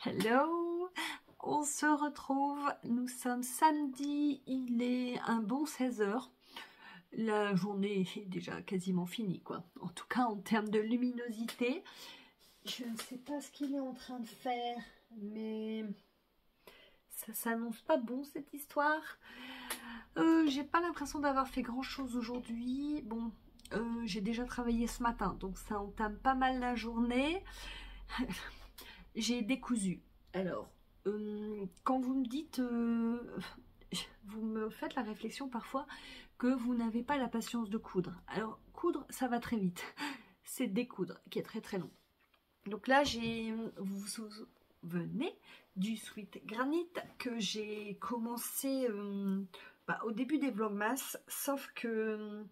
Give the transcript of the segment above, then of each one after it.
Hello, on se retrouve, nous sommes samedi, il est un bon 16 h. La journée est déjà quasiment finie, quoi. En tout cas, en termes de luminosité, je ne sais pas ce qu'il est en train de faire, mais ça s'annonce pas bon cette histoire. J'ai pas l'impression d'avoir fait grand chose aujourd'hui. Bon, j'ai déjà travaillé ce matin, donc ça entame pas mal la journée. J'ai décousu. Alors, quand vous me dites, vous me faites la réflexion parfois que vous n'avez pas la patience de coudre. Alors, coudre, ça va très vite. C'est découdre qui est très très long. Donc là, vous vous souvenez du Sweet Granite que j'ai commencé au début des Vlogmas, sauf que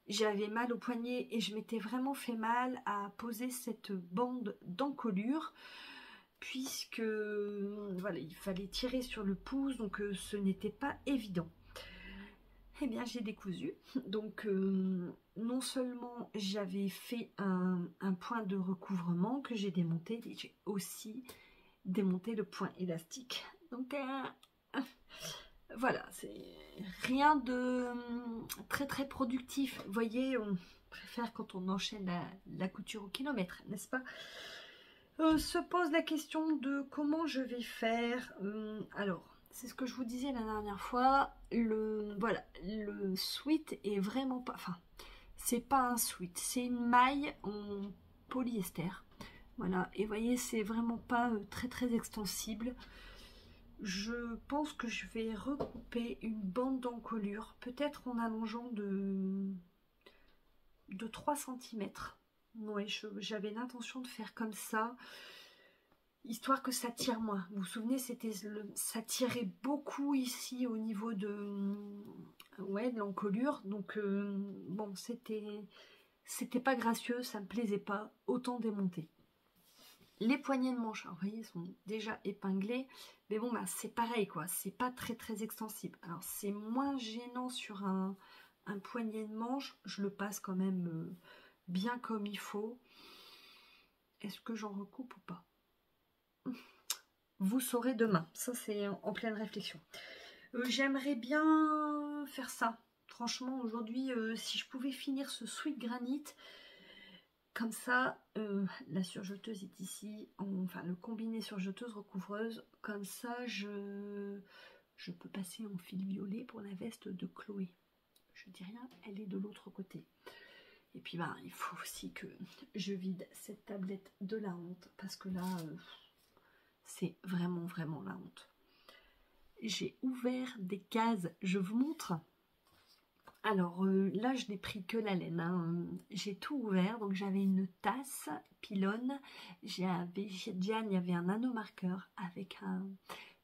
j'avais mal au poignet et je m'étais vraiment fait mal à poser cette bande d'encolure, puisque voilà, il fallait tirer sur le pouce, donc ce n'était pas évident. Eh bien, j'ai décousu. Donc, non seulement j'avais fait un point de recouvrement que j'ai démonté, mais j'ai aussi démonté le point élastique. Donc, voilà, c'est rien de très très productif. Vous voyez, on préfère quand on enchaîne la couture au kilomètre, n'est-ce pas? Se pose la question de comment je vais faire. Alors, c'est ce que je vous disais la dernière fois. Voilà, le sweat est vraiment pas. Enfin, c'est pas un sweat, c'est une maille en polyester. Voilà, et vous voyez, c'est vraiment pas très très extensible. Je pense que je vais recouper une bande d'encolure, peut-être en allongeant de 3 cm. Ouais, j'avais l'intention de faire comme ça, histoire que ça tire moins. Vous vous souvenez, ça tirait beaucoup ici au niveau de l'encolure. Donc, bon, c'était pas gracieux, ça me plaisait pas. Autant démonter. Les poignées de manche, alors, vous voyez, sont déjà épinglées. Mais bon, bah, c'est pareil, quoi. C'est pas très, très extensible. Alors, c'est moins gênant sur un poignet de manche. Je le passe quand même bien comme il faut. Est-ce que j'en recoupe ou pas? Vous saurez demain. Ça, c'est en pleine réflexion. J'aimerais bien faire ça. Franchement, aujourd'hui, si je pouvais finir ce Sweet Granite, comme ça, la surjeteuse est ici, enfin le combiné surjeteuse recouvreuse, comme ça, je peux passer en fil violet pour la veste de Chloé. Je dis rien, elle est de l'autre côté. Et puis, ben, il faut aussi que je vide cette tablette de la honte, parce que là, c'est vraiment, vraiment la honte. J'ai ouvert des cases, je vous montre. Alors là, je n'ai pris que la laine, hein. J'ai tout ouvert. Donc j'avais une tasse pylône, Diane, il y avait un nanomarqueur avec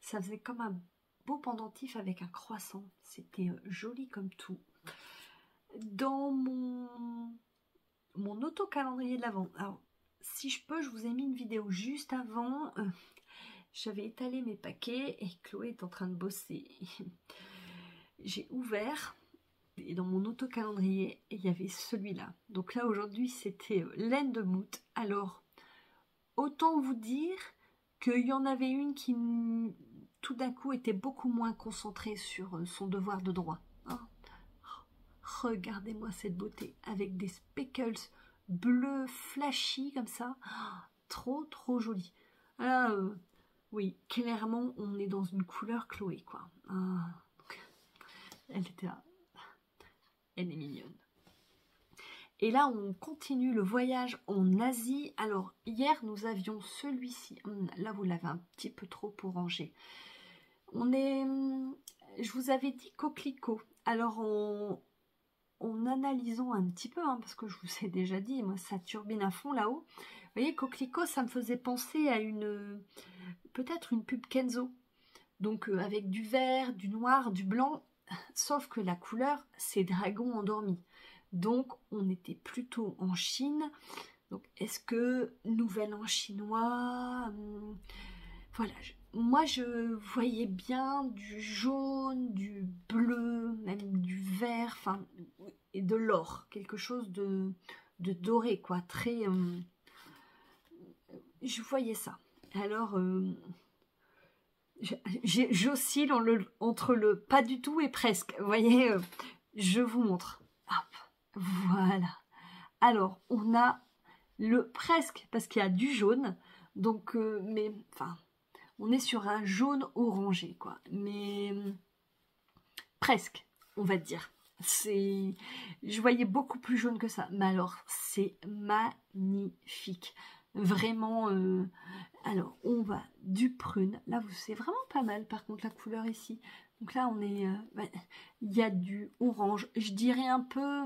ça faisait comme un beau pendentif avec un croissant. C'était joli comme tout. Dans mon auto-calendrier de l'Avent, alors si je peux, je vous ai mis une vidéo juste avant. J'avais étalé mes paquets et Chloé est en train de bosser. J'ai ouvert. Et dans mon auto-calendrier, il y avait celui-là. Donc là, aujourd'hui, c'était laine de moute. Alors, autant vous dire qu'il y en avait une qui, tout d'un coup, était beaucoup moins concentrée sur son devoir de droit. Hein. Regardez-moi cette beauté, avec des speckles bleus flashy, comme ça. Trop, trop joli. Là, oui, clairement, on est dans une couleur Chloé, quoi. Elle était là. Elle est mignonne. Et là, on continue le voyage en Asie. Alors, hier, nous avions celui-ci. Là, vous l'avez un petit peu trop pour ranger. Je vous avais dit coquelicot. Alors, en analysant un petit peu, hein, parce que je vous ai déjà dit, moi, ça turbine à fond là-haut. Vous voyez, coquelicot, ça me faisait penser à peut-être une pub Kenzo. Donc, avec du vert, du noir, du blanc. Sauf que la couleur, c'est dragon endormi. Donc, on était plutôt en Chine. Donc, est-ce que nouvel an chinois? Voilà. Moi, je voyais bien du jaune, du bleu, même du vert, enfin, et de l'or. Quelque chose de doré, quoi. Très... je voyais ça. Alors, j'oscille entre le pas du tout et presque. Vous voyez, je vous montre. Hop, voilà. Alors, on a le presque, parce qu'il y a du jaune. Donc, mais, enfin, on est sur un jaune orangé, quoi. Mais presque, on va dire. Je voyais beaucoup plus jaune que ça. Mais alors, c'est magnifique. Vraiment, alors, on va du prune. Là, c'est vraiment pas mal, par contre, la couleur ici. Donc là, on est... il y a du orange. Je dirais un peu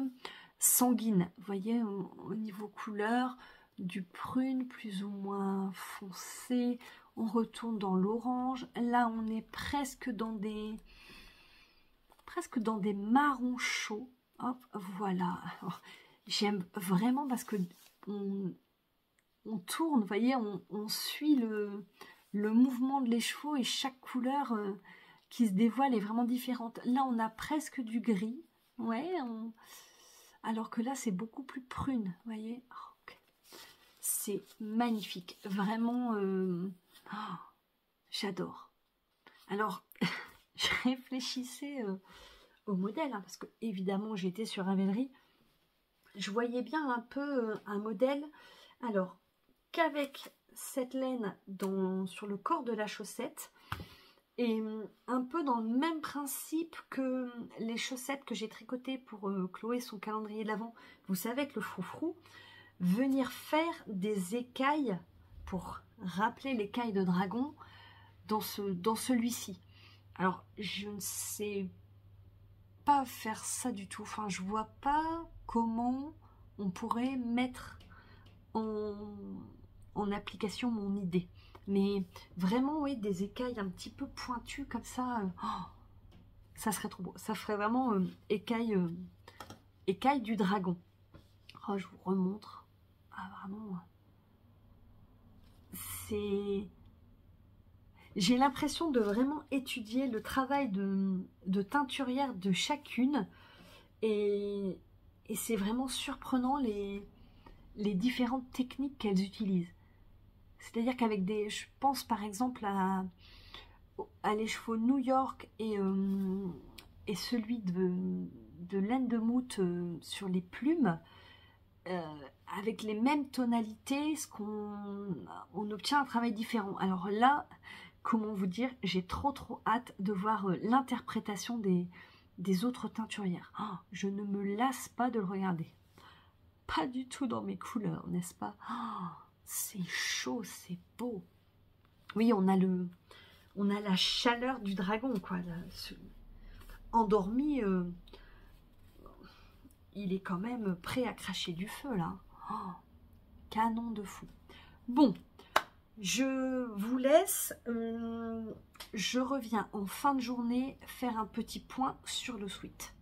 sanguine. Vous voyez, au niveau couleur, du prune plus ou moins foncé. On retourne dans l'orange. Là, on est presque dans des marrons chauds. Hop, voilà. J'aime vraiment parce que on tourne, vous voyez, on suit le mouvement de l'écheveau et chaque couleur qui se dévoile est vraiment différente. Là, on a presque du gris, ouais, alors que là, c'est beaucoup plus prune, vous voyez. Oh, okay. C'est magnifique, vraiment, oh, j'adore. Alors, je réfléchissais au modèle, hein, parce que évidemment, j'étais sur Ravelry. Je voyais bien un peu un modèle, alors, qu'avec cette laine sur le corps de la chaussette et un peu dans le même principe que les chaussettes que j'ai tricotées pour Chloé son calendrier de l'Avent, vous savez, avec le froufrou, venir faire des écailles pour rappeler l'écaille de dragon dans celui-ci. Alors je ne sais pas faire ça du tout, enfin je vois pas comment on pourrait mettre en application mon idée, mais vraiment oui, des écailles un petit peu pointues comme ça, ça serait trop beau, ça ferait vraiment écaille du dragon. Oh, je vous remontre, vraiment j'ai l'impression de vraiment étudier le travail de teinturière de chacune et c'est vraiment surprenant les différentes techniques qu'elles utilisent. C'est-à-dire qu'avec je pense par exemple à l'écheveau New York et celui de laine de moute sur les plumes, avec les mêmes tonalités, on obtient un travail différent. Alors là, comment vous dire, j'ai trop hâte de voir l'interprétation des autres teinturières. Oh, je ne me lasse pas de le regarder. Pas du tout dans mes couleurs, n'est-ce pas? Oh, c'est chaud, c'est beau. Oui, on a la chaleur du dragon, quoi. Là, endormi, il est quand même prêt à cracher du feu, là. Oh, canon de fou. Bon, je vous laisse. Je reviens en fin de journée faire un petit point sur le sweat.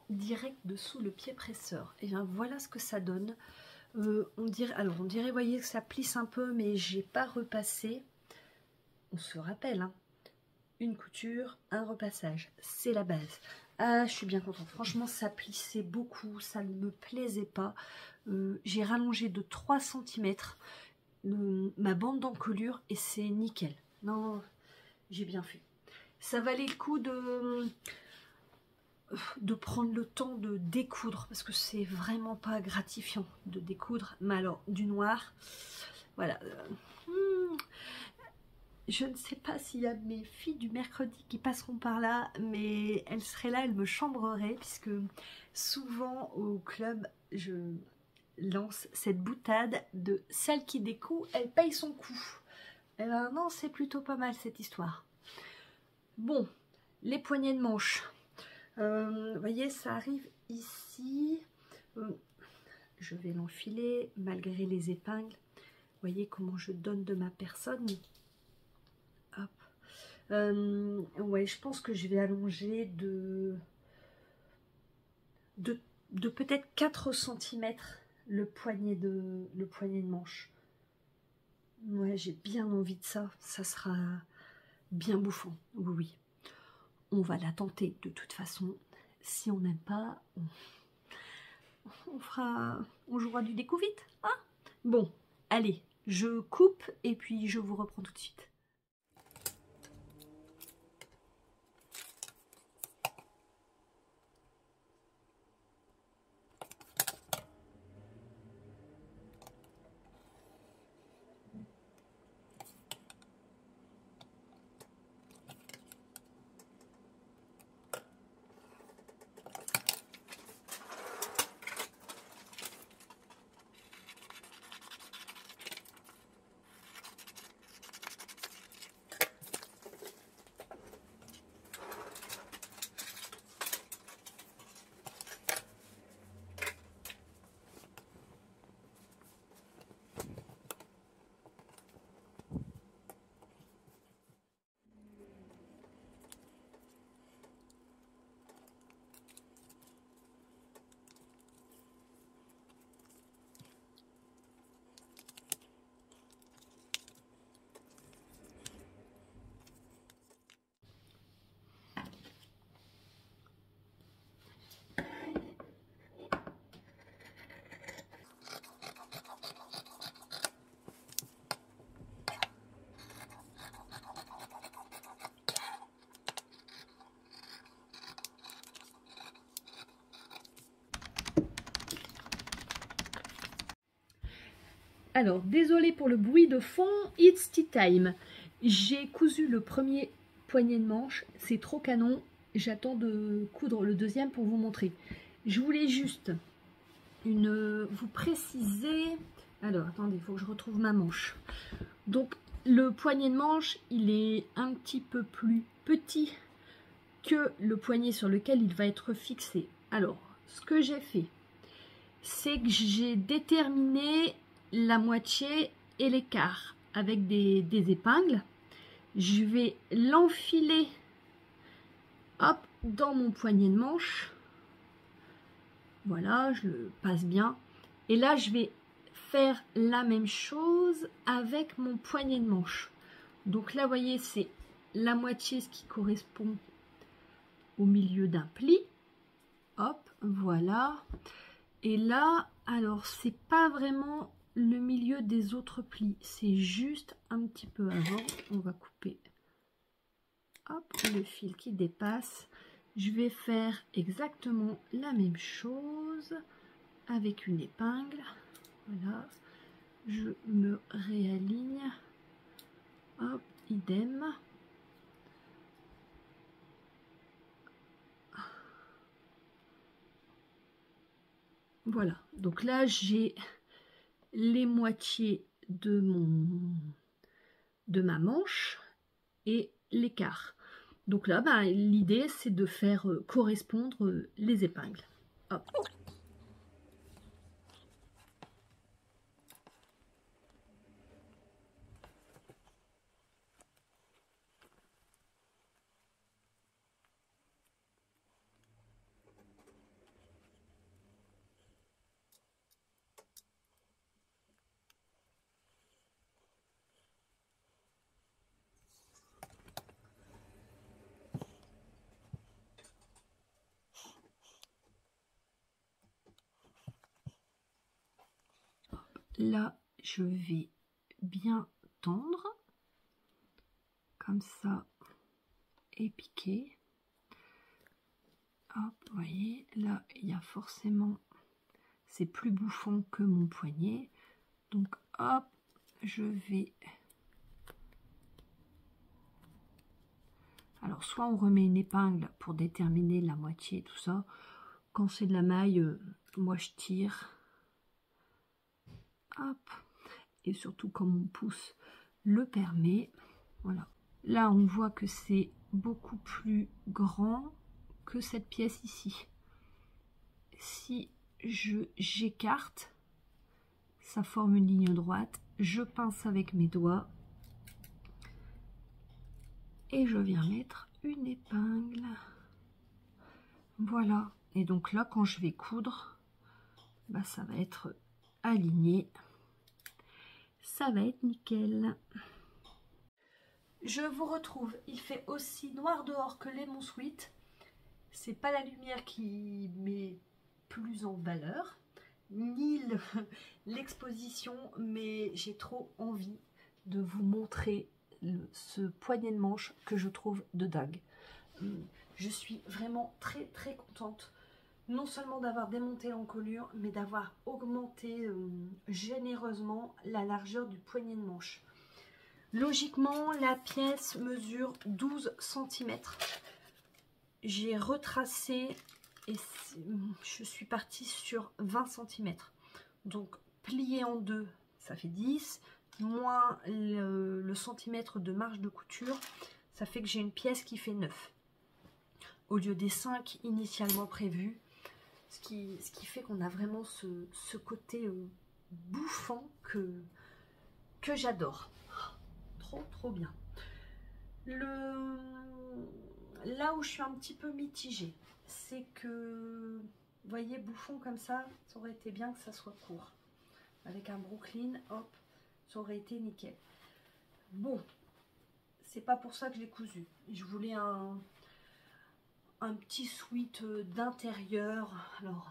Direct dessous le pied presseur. Et bien voilà ce que ça donne. On dirait, voyez que ça plisse un peu, mais j'ai pas repassé. On se rappelle, hein, une couture, un repassage, c'est la base. Ah, je suis bien contente. Franchement, ça plissait beaucoup, ça ne me plaisait pas. J'ai rallongé de 3 cm ma bande d'encolure et c'est nickel. Non, j'ai bien fait. Ça valait le coup de prendre le temps de découdre parce que c'est vraiment pas gratifiant de découdre, mais alors du noir, voilà. Je ne sais pas s'il y a mes filles du mercredi qui passeront par là, mais elles seraient là, elles me chambreraient puisque souvent au club je lance cette boutade de celle qui découd, elle paye son coup. Et ben non, c'est plutôt pas mal cette histoire. Bon, les poignées de manche. Vous voyez, ça arrive ici, je vais l'enfiler malgré les épingles. Vous voyez comment je donne de ma personne. Hop. Ouais, je pense que je vais allonger de peut-être 4 cm le poignet de manche. Ouais, j'ai bien envie de ça. Ça sera bien bouffant. Oui, oui. On va la tenter de toute façon. Si on n'aime pas, on jouera du découvite. Hein? Bon, allez, je coupe et puis je vous reprends tout de suite. Alors, désolé pour le bruit de fond, it's tea time. J'ai cousu le premier poignet de manche, c'est trop canon. J'attends de coudre le deuxième pour vous montrer. Je voulais juste vous préciser... Alors, attendez, il faut que je retrouve ma manche. Donc, le poignet de manche, il est un petit peu plus petit que le poignet sur lequel il va être fixé. Alors, ce que j'ai fait, c'est que j'ai déterminé la moitié et l'écart avec des épingles. Je vais l'enfiler hop dans mon poignet de manche. Voilà, je le passe bien. Et là, je vais faire la même chose avec mon poignet de manche. Donc là, vous voyez, c'est la moitié, ce qui correspond au milieu d'un pli. Hop, voilà. Et là, alors, c'est pas vraiment le milieu des autres plis, c'est juste un petit peu avant. On va couper hop, le fil qui dépasse. Je vais faire exactement la même chose avec une épingle. Voilà, je me réaligne. Hop, idem. Voilà, donc là j'ai les moitiés de ma manche et l'écart. Donc là, l'idée c'est de faire correspondre les épingles. Hop. Là, je vais bien tendre, comme ça, et piquer. Hop, vous voyez, là, il y a forcément, c'est plus bouffant que mon poignet. Donc, hop, je vais... Alors, soit on remet une épingle pour déterminer la moitié, tout ça. Quand c'est de la maille, moi, je tire. Hop, et surtout quand mon pouce le permet. Voilà. Là, on voit que c'est beaucoup plus grand que cette pièce ici. si j'écarte, ça forme une ligne droite. Je pince avec mes doigts et je viens mettre une épingle. Voilà. Et donc là, quand je vais coudre, bah, ça va être aligné. Ça va être nickel. Je vous retrouve. Il fait aussi noir dehors que Lemon Sweet. C'est pas la lumière qui met plus en valeur, ni l'exposition, mais j'ai trop envie de vous montrer ce poignet de manche que je trouve de dingue. Je suis vraiment très contente, non seulement d'avoir démonté l'encolure, mais d'avoir augmenté généreusement la largeur du poignet de manche. Logiquement, la pièce mesure 12 cm. J'ai retracé et je suis partie sur 20 cm. Donc plié en deux, ça fait 10, moins le centimètre de marge de couture, ça fait que j'ai une pièce qui fait 9. Au lieu des 5 initialement prévus, ce qui fait qu'on a vraiment ce côté bouffant que j'adore. Trop bien. Là où je suis un petit peu mitigée, c'est que, vous voyez, bouffon comme ça aurait été bien que ça soit court. Avec un Brooklyn, hop, ça aurait été nickel. Bon, c'est pas pour ça que je l'ai cousu. Je voulais un petit sweat d'intérieur, alors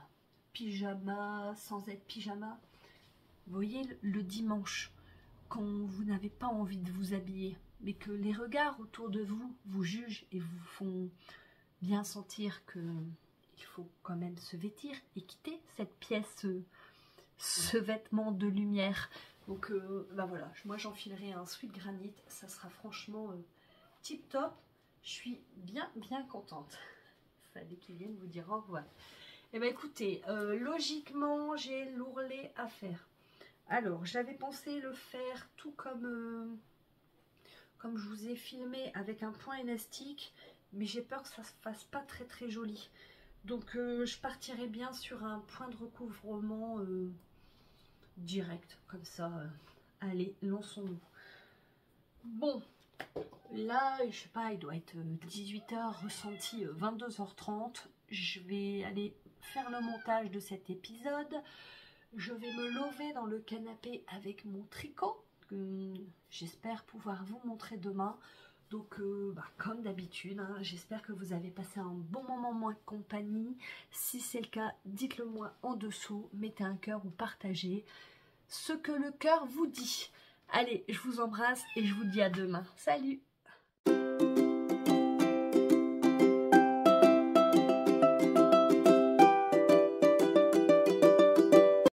pyjama, sans être pyjama. Vous voyez, le dimanche, quand vous n'avez pas envie de vous habiller, mais que les regards autour de vous vous jugent et vous font bien sentir que il faut quand même se vêtir et quitter cette pièce, ce vêtement de lumière. Donc bah voilà, moi j'enfilerai un sweat granit, ça sera franchement tip top. Je suis bien contente. Fallait qu'ils viennent vous dire au revoir. Et ben écoutez, logiquement j'ai l'ourlet à faire. Alors j'avais pensé le faire tout comme je vous ai filmé avec un point élastique, mais j'ai peur que ça se fasse pas très joli. Donc je partirai bien sur un point de recouvrement direct, comme ça. Allez, lançons-nous. Bon, là, je sais pas, il doit être 18 h, ressenti 22 h 30. Je vais aller faire le montage de cet épisode. Je vais me lever dans le canapé avec mon tricot, que j'espère pouvoir vous montrer demain. Donc comme d'habitude, hein, j'espère que vous avez passé un bon moment en ma compagnie. Si c'est le cas, dites-le moi en dessous, mettez un cœur ou partagez ce que le cœur vous dit. Allez, je vous embrasse et je vous dis à demain. Salut!